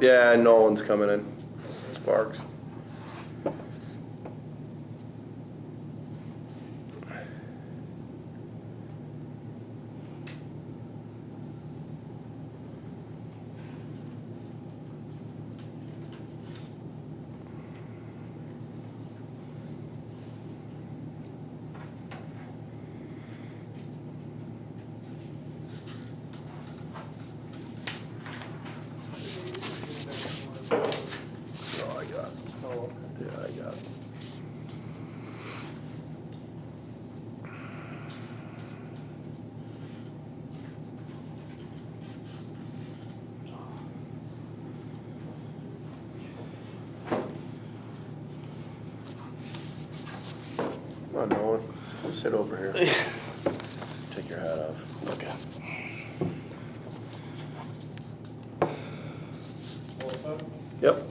Yeah, Nolan's coming in. Sparks. Oh, I got it. Oh, Yeah, I got it. Come on, Nolan. Come sit over here. Take your hat off. Okay. all set? Yep.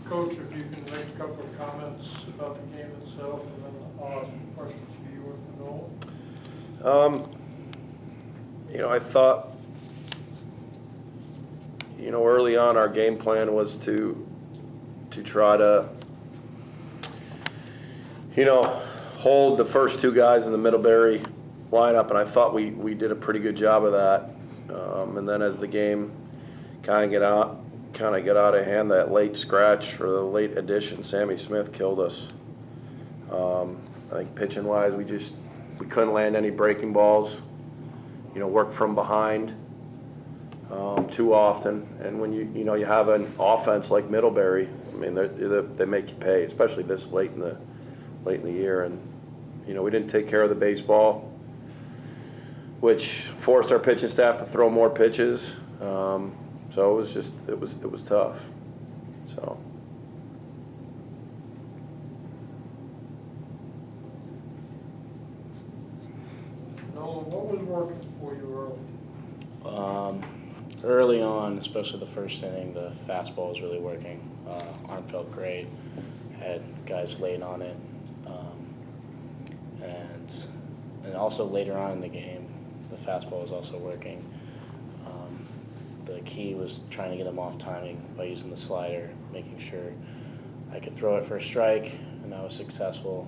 Coach, if you can make a couple of comments about the game itself, and then I'll ask some questions for you and for Noel. I thought, early on our game plan was to try to, hold the first two guys in the Middlebury lineup, and I thought we did a pretty good job of that. And then as the game kind of get out of hand, that late scratch or the late addition, Sammy Smith killed us. I think pitching wise, we couldn't land any breaking balls. Work from behind too often, and when you have an offense like Middlebury, I mean they make you pay, especially this late in the year, and we didn't take care of the baseball, which forced our pitching staff to throw more pitches. So it was tough. So. Noel, what was working for you early? Early on, especially the first inning, the fastball was really working. Arm felt great. Had guys late on it, and also later on in the game, the fastball was also working. The key was trying to get him off timing by using the slider, making sure I could throw it for a strike, and I was successful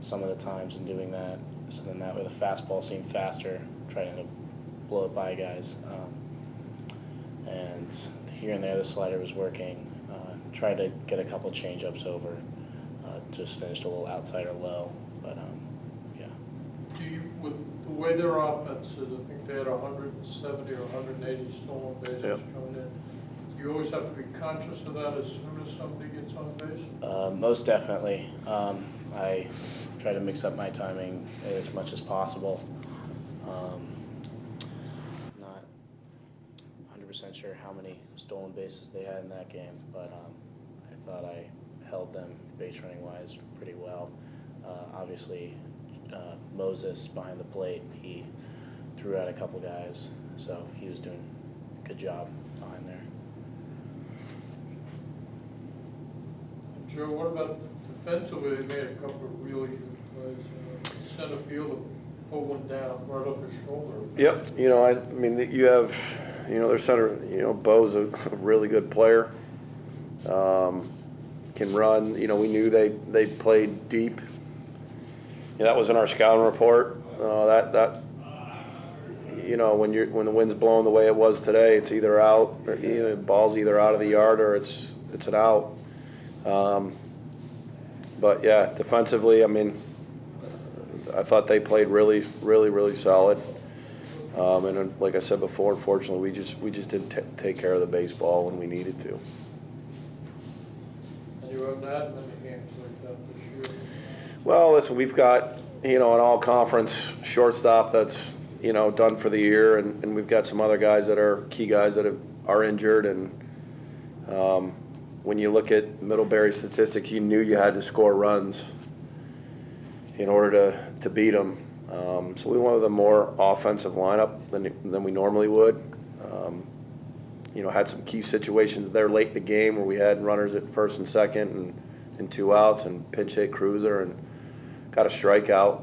some of the times in doing that. So then that way the fastball seemed faster, trying to blow it by guys. And here and there the slider was working. Tried to get a couple change-ups over. Just finished a little outside or low, but yeah. Do you, with the way their offense is, I think they had 170 or 180 stolen bases Yep. coming in. Do you always have to be conscious of that as soon as somebody gets on base? Most definitely. I try to mix up my timing as much as possible. Not 100% sure how many stolen bases they had in that game, but I thought I held them base running wise pretty well. Obviously, Moses behind the plate, he threw out a couple guys, so he was doing a good job behind there. Joe, what about defensively? They made a couple of really good plays. Center field, pull one down right off his shoulder. Yep. I mean, you have, their center. Bo's a really good player. Can run. We knew they played deep. That was in our scouting report. When the wind's blowing the way it was today, it's either out, or the ball's either out of the yard or it's an out. But yeah, defensively, I mean, I thought they played really, really, really solid. And like I said before, unfortunately, we just didn't take care of the baseball when we needed to. And you haven't had many games like that this year. Well, listen, we've got an all-conference shortstop that's done for the year, and we've got some other guys that are key guys that are injured. And when you look at Middlebury statistics, you knew you had to score runs in order to beat them. So we wanted a more offensive lineup than we normally would. Had some key situations there late in the game where we had runners at first and second and two outs and pinch hit Cruiser and got a strikeout.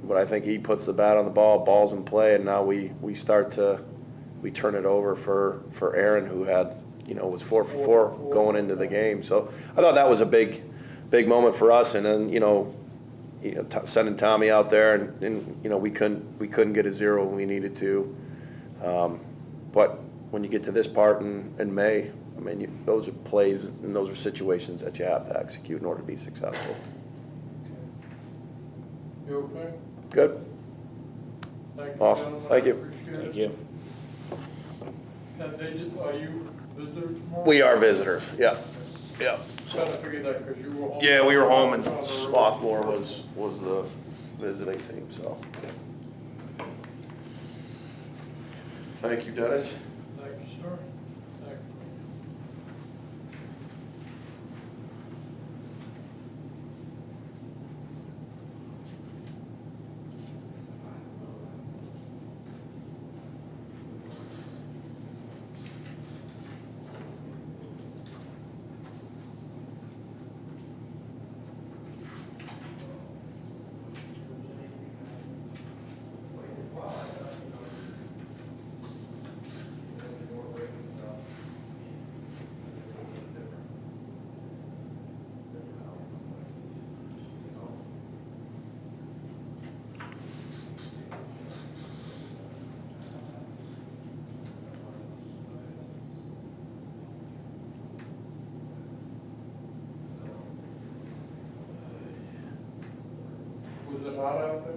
But I think he puts the bat on the ball, ball's in play, and now we start to we turn it over for Aaron, who had, was 4 for 4 going into the game. So I thought that was a big moment for us. And then, sending Tommy out there and we couldn't get a 0 when we needed to. But when you get to this part in May, I mean, those are plays and those are situations that you have to execute in order to be successful. You okay? Good. Thank you, Awesome. gentlemen. Thank you. Appreciate it. Thank you. And are you visitors tomorrow? We are visitors, yeah. Yeah. Trying to figure that because you were home. Yeah, we were home and On the road. Swarthmore was the visiting team, so. Thank you, Dennis. Thank you, sir. Thank you. Was it hot out there?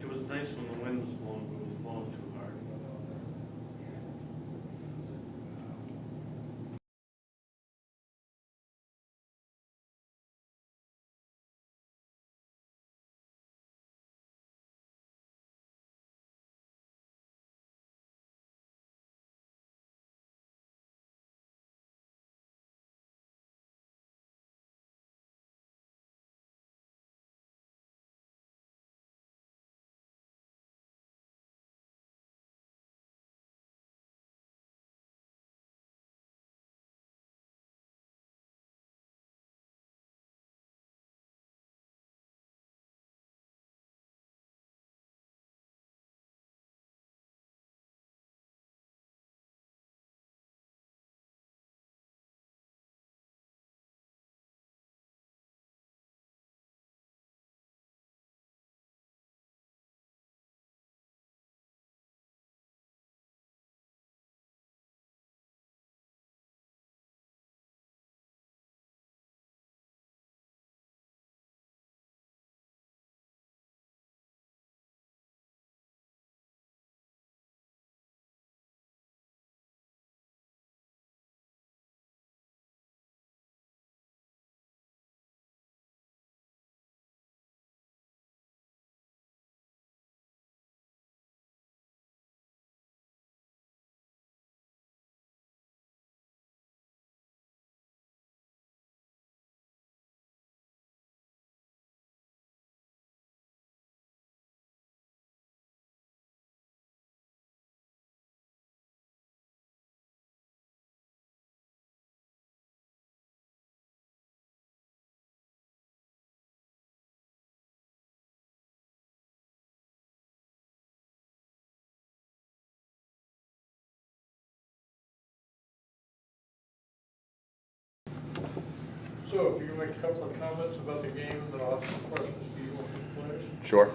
It was nice when the wind was blowing, but it was blowing too hard. So if you can make a couple of comments about the game, and then I'll have some questions for you on the players. Sure.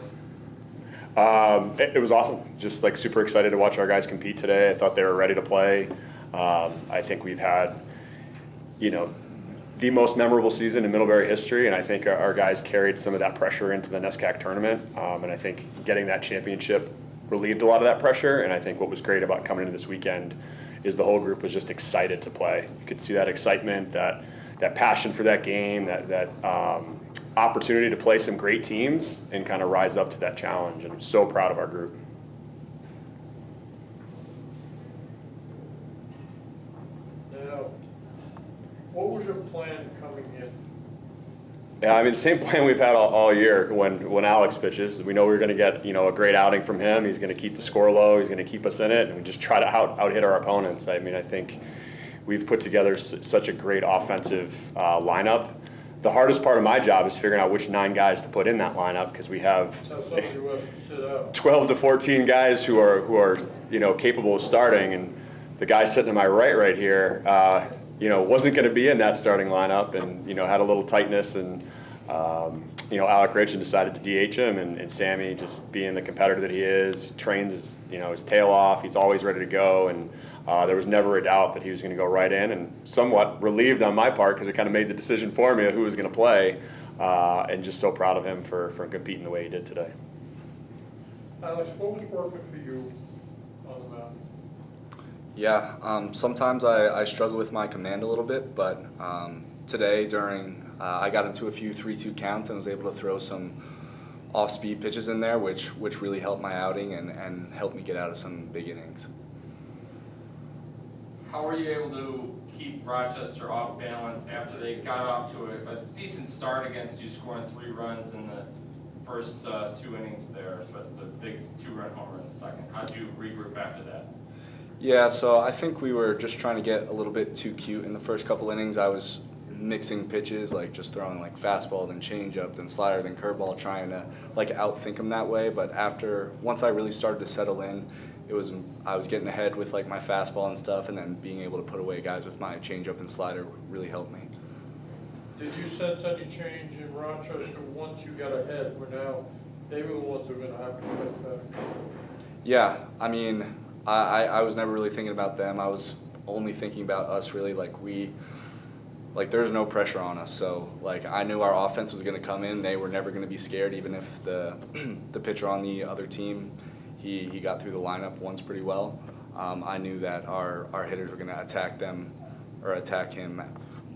It was awesome. Just like super excited to watch our guys compete today. I thought they were ready to play. I think we've had, the most memorable season in Middlebury history, and I think our guys carried some of that pressure into the NESCAC tournament. And I think getting that championship relieved a lot of that pressure. And I think what was great about coming into this weekend is the whole group was just excited to play. You could see that excitement, that passion for that game, that opportunity to play some great teams and kind of rise up to that challenge. And I'm so proud of our group. Now, what was your plan coming in? Yeah, I mean, the same plan we've had all year when Alex pitches. We know we're going to get, a great outing from him. He's going to keep the score low. He's going to keep us in it. And we just try to out-hit our opponents. I mean, I think we've put together such a great offensive lineup the hardest part of my job is figuring out which 9 guys to put in that lineup, because we have So somebody who has to sit out. 12 to 14 guys who are capable of starting, and the guy sitting to my right here, wasn't going to be in that starting lineup, and had a little tightness, and Alec Richan decided to DH him, and Sammy, just being the competitor that he is, he trains his tail off. He's always ready to go, and there was never a doubt that he was going to go right in, and somewhat relieved on my part because it kind of made the decision for me of who was going to play, and just so proud of him for competing the way he did today. Alex, what was working for you on the mound? Yeah, sometimes I struggle with my command a little bit, but today I got into a few 3-2 counts and was able to throw some off-speed pitches in there, which really helped my outing and helped me get out of some big innings. How were you able to keep Rochester off balance after they got off to a decent start against you, scoring 3 runs in the first 2 innings there, especially the big 2-run homer in the second? How'd you regroup after that? Yeah, so I think we were just trying to get a little bit too cute in the first couple innings. I was mixing pitches, like just throwing like fastball, then changeup, then slider, then curveball, trying to like outthink them that way. But once I really started to settle in, I was getting ahead with like my fastball and stuff, and then being able to put away guys with my changeup and slider really helped me. Did you sense any change in Rochester once you got ahead, where now they were the ones who are gonna have to fight back? Yeah, I mean, I was never really thinking about them. I was only thinking about us, really. Like there's no pressure on us, so like I knew our offense was going to come in. They were never going to be scared, even if the pitcher on the other team, he got through the lineup once pretty well. I knew that our hitters were going to attack him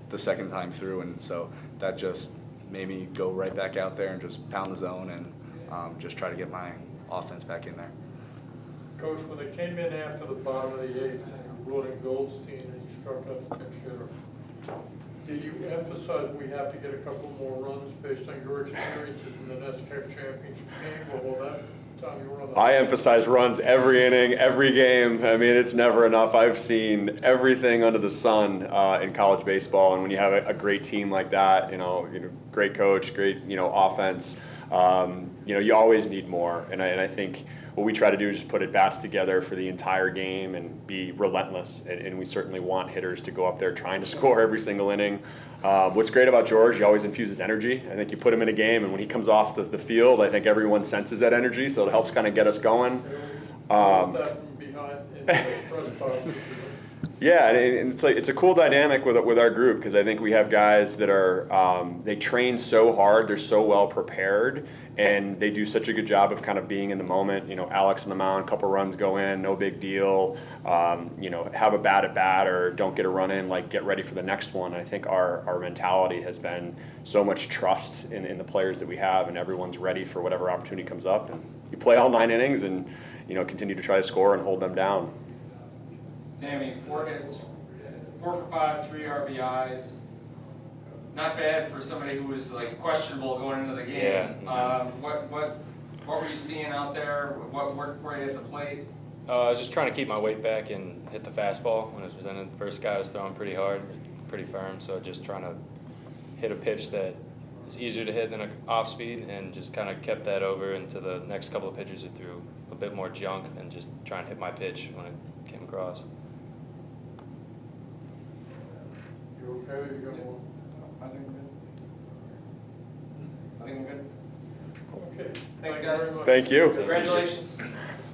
the second time through, and so that just made me go right back out there and just pound the zone and just try to get my offense back in there. Coach, when they came in after the bottom of the 8th, and you brought in Goldstein and you struck out the pinch hitter, did you emphasize we have to get a couple more runs based on your experiences in the NCAA championship game, or that time you were on the... I emphasize runs every inning, every game. I mean, it's never enough. I've seen everything under the sun in college baseball, and when you have a great team like that, great coach, great offense, you always need more. And I think what we try to do is just put at bats together for the entire game and be relentless. And we certainly want hitters to go up there trying to score every single inning. What's great about George, he always infuses energy. I think you put him in a game, and when he comes off the field, I think everyone senses that energy, so it helps kind of get us going. Yeah, and it's a cool dynamic with our group, because I think we have guys that are they train so hard, they're so well prepared, and they do such a good job of kind of being in the moment. Alex on the mound, couple runs go in, no big deal. Have a bad at bat or don't get a run in, like get ready for the next one. I think our mentality has been so much trust in the players that we have, and everyone's ready for whatever opportunity comes up. And you play all 9 innings and continue to try to score and hold them down. Sammy, 4 hits, 4 for 5, 3 RBIs. Not bad for somebody who was like questionable going into the game. Yeah. What were you seeing out there? What worked for you at the plate? I was just trying to keep my weight back and hit the fastball when it was presented. The first guy was throwing pretty hard, pretty firm, so just trying to hit a pitch that is easier to hit than an off speed, and just kind of kept that over into the next couple of pitches who threw a bit more junk, and just trying to hit my pitch when it came across. You okay? You got one? I think we're good. Okay. Thanks, Thank you guys. very much. Thank you. Congratulations.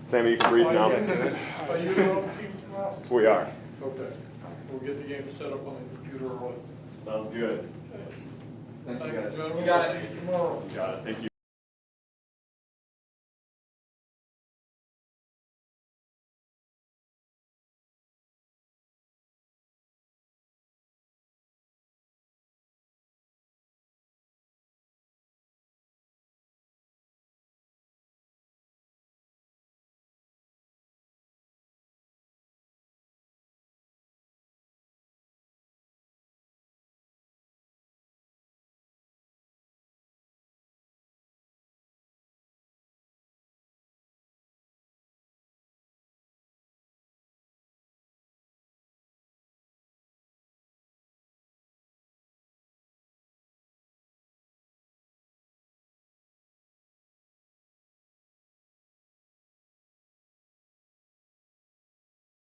Sammy, you can breathe now. Are you on the team tomorrow? We are. Okay. We'll get the game set up on the computer early. Sounds good. Thank you, gentlemen. You got it. See you tomorrow. Got it. Thank you.